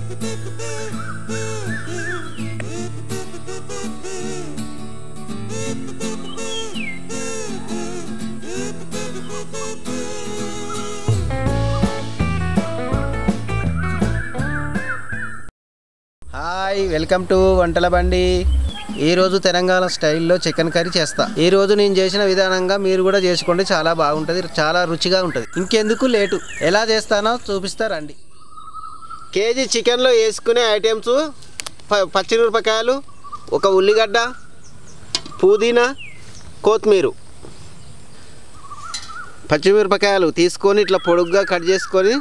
Hi, welcome to వంటల బండి. ఈరోజు తెలంగాణ స్టైల్లో చికెన్ కర్రీ చేస్తా. ఈరోజు నేను చేసిన విధానంగా మీరు కూడా చేసుకోండి, చాలా బాగుంటుంది, చాలా రుచిగా ఉంటుంది. ఇంకెందుకు లేటు, ఎలా చేస్తానో చూపిస్తా రండి. కేజీ చికెన్లో వేసుకునే ఐటమ్స్: పచ్చిమిరపకాయలు, ఒక ఉల్లిగడ్డ, పుదీనా, కొత్తిమీర. పచ్చిమిరపకాయలు తీసుకొని ఇట్లా పొడుగ్గా కట్ చేసుకొని,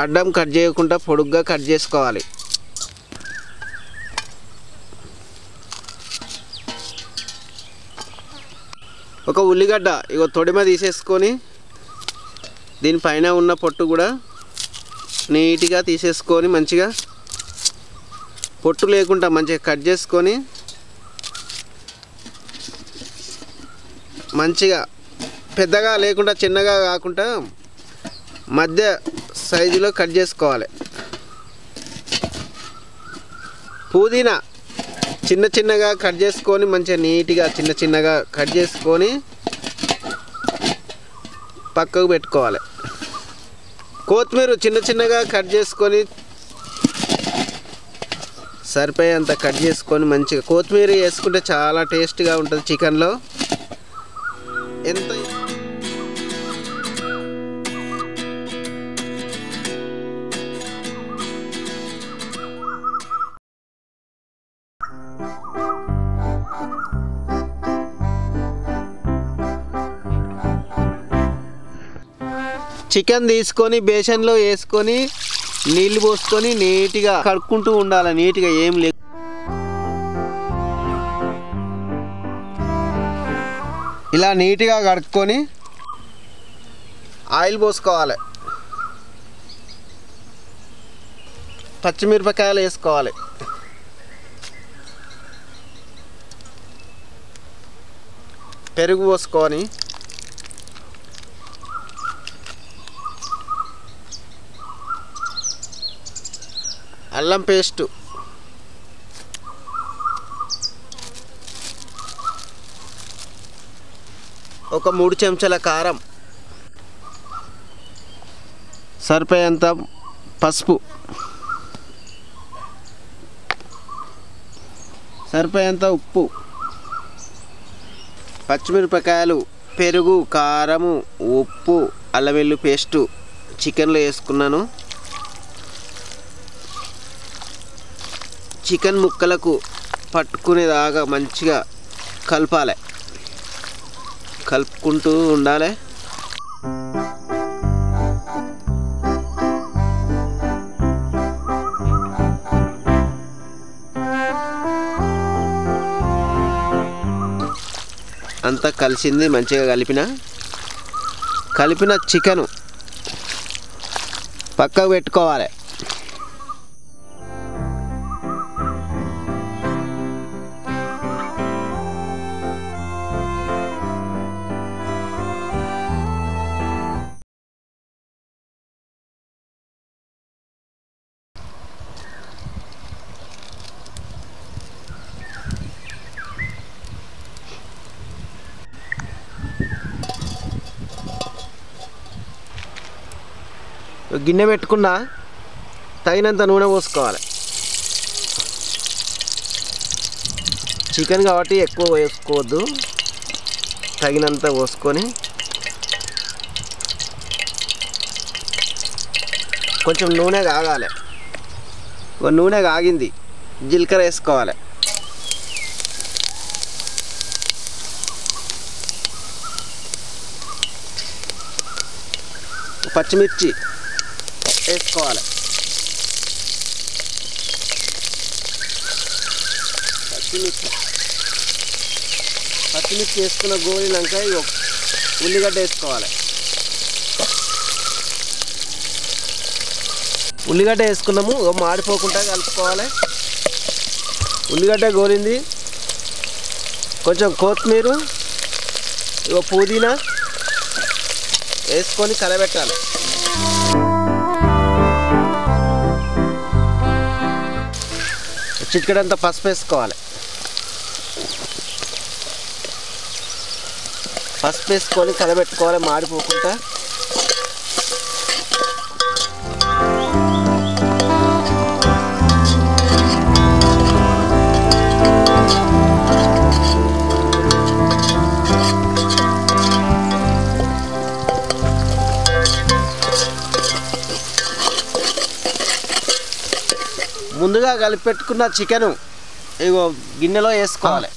అడ్డం కట్ చేయకుండా పొడుగ్గా కట్ చేసుకోవాలి. ఒక ఉల్లిగడ్డ ఇగో తొడిమ తీసేసుకొని దీనిపైన ఉన్న పొట్టు కూడా నీట్గా తీసేసుకొని మంచిగా పొట్టు లేకుండా మంచిగా కట్ చేసుకొని మంచిగా పెద్దగా లేకుండా చిన్నగా కాకుండా మధ్య సైజులో కట్ చేసుకోవాలి. పుదీనా చిన్న చిన్నగా కట్ చేసుకొని మంచిగా నీట్గా చిన్న చిన్నగా కట్ చేసుకొని పక్కకు పెట్టుకోవాలి. కొత్తిమీర చిన్న చిన్నగా కట్ చేసుకొని సరిపోయేంత కట్ చేసుకొని మంచిగా కొత్తిమీర వేసుకుంటే చాలా టేస్ట్గా ఉంటుంది చికెన్లో. ఎంత చికెన్ తీసుకొని బేసన్లో వేసుకొని నీళ్ళు పోసుకొని నీట్గా కడుక్కుంటూ ఉండాలి. నీట్గా ఏం లేదు, ఇలా నీట్గా కడుక్కొని ఆయిల్ పోసుకోవాలి. పచ్చిమిరపకాయలు వేసుకోవాలి. పెరుగు పోసుకొని అల్లం పేస్టు, ఒక 3 చెంచాల కారం, సరిపోయేంత పసుపు, సరిపోయేంత ఉప్పు, పచ్చిమిరపకాయలు, పెరుగు, కారము, ఉప్పు, అల్లం వెల్లుల్లి పేస్టు చికెన్లో వేసుకున్నాను. చికెన్ ముక్కలకు పట్టుకునేదాకా మంచిగా కలపాలి, కలుపుకుంటూ ఉండాలి. అంతా కలిసింది, మంచిగా కలిపిన చికెను పక్కకు పెట్టుకోవాలి. గిన్నె పెట్టుకున్నా తగినంత నూనె పోసుకోవాలి. చికెన్ కాబట్టి ఎక్కువ వేసుకోవద్దు, తగినంత పోసుకొని కొంచెం నూనె కాగాలి. నూనె కాగింది, జీలకర్ర వేసుకోవాలి. పచ్చిమిర్చి వేసుకోవాలి. పచ్చిమిర్చి వేసుకున్న గోలినాక ఉల్లిగడ్డ వేసుకోవాలి. ఉల్లిగడ్డ వేసుకున్నాము, మాడిపోకుండా కలుపుకోవాలి. ఉల్లిగడ్డ గోలింది, కొంచెం కొత్తిమీర, పుదీనా వేసుకొని కలబెట్టాలి. చిటికెడంత పసుపు వేసుకోవాలి. పసుపు వేసుకొని కలబెట్టుకోవాలి మాడిపోకుండా. ముందుగా కలిపి పెట్టుకున్న చికెను ఇగో గిన్నెలో వేసుకోవాలి.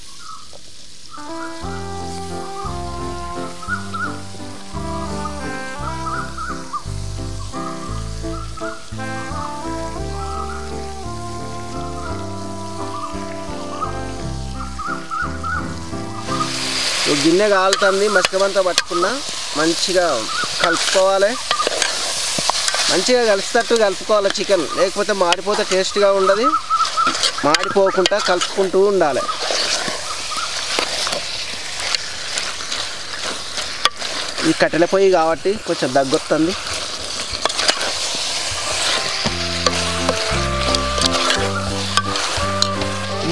గిన్నె కాలుతుంది, మసకమంతా పట్టుకున్నా మంచిగా కలుపుకోవాలి. మంచిగా కలిసేటట్టు కలుపుకోవాలి చికెన్, లేకపోతే మాడిపోతే టేస్ట్గా ఉండదు. మాడిపోకుండా కలుపుకుంటూ ఉండాలి. ఈ కట్టెల పొయ్యి కాబట్టి కొంచెం దగ్గొస్తుంది.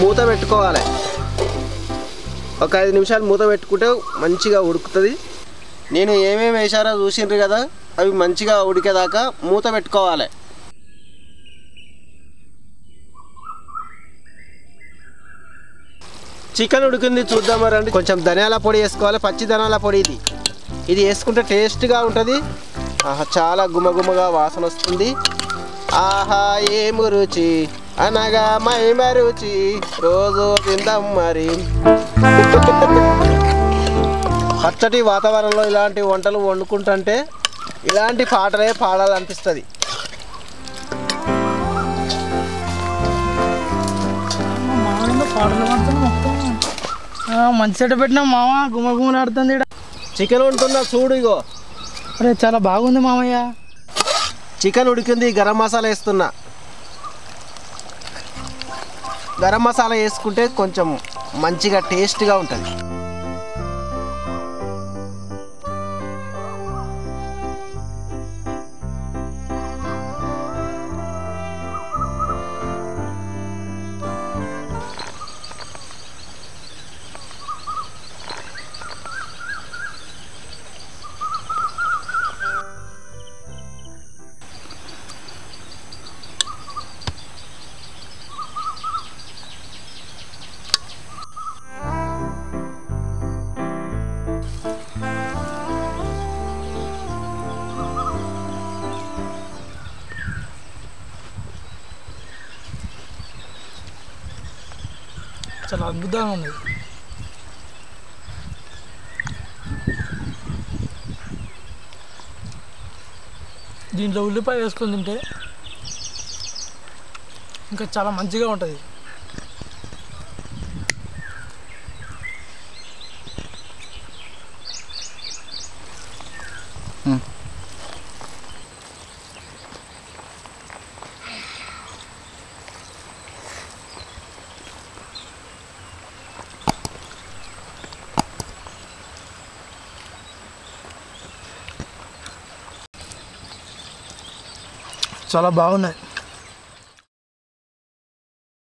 మూత పెట్టుకోవాలి. ఒక 5 నిమిషాలు మూత పెట్టుకుంటే మంచిగా ఉడుకుతుంది. నేను ఏమేమి వేసారో చూసిండ్రు కదా, అవి మంచిగా ఉడికేదాకా మూత పెట్టుకోవాలి. చికెన్ ఉడికింది చూద్దామా రండి. కొంచెం ధనియాల పొడి వేసుకోవాలి, పచ్చి ధనియాల పొడి. ఇది వేసుకుంటే టేస్ట్గా ఉంటుంది. ఆహా, చాలా గుమగుమగా వాసన వస్తుంది. ఆహా ఏము రుచి అనగా మైమ రుచి, రోజు తిందాం మరి. పచ్చటి వాతావరణంలో ఇలాంటి వంటలు వండుకుంటుంటే ఇలాంటి పాటలే పాడాలనిపిస్తుంది. మంచి సెట్ పెట్టినా మామ, గుమగుమలాడుతుంది. చికెన్ వండుతున్నా చూడు, ఇగో. అరే చాలా బాగుంది మామయ్య. చికెన్ ఉడికింది, గరం మసాలా వేస్తున్నా. గరం మసాలా వేసుకుంటే కొంచెం మంచిగా టేస్ట్గా ఉంటుంది. చాలా అద్భుతంగా ఉంది. దీంట్లో ఉల్లిపాయ వేసుకొని తింటే ఇంకా చాలా మంచిగా ఉంటుంది. చాలా బాగున్నాయి.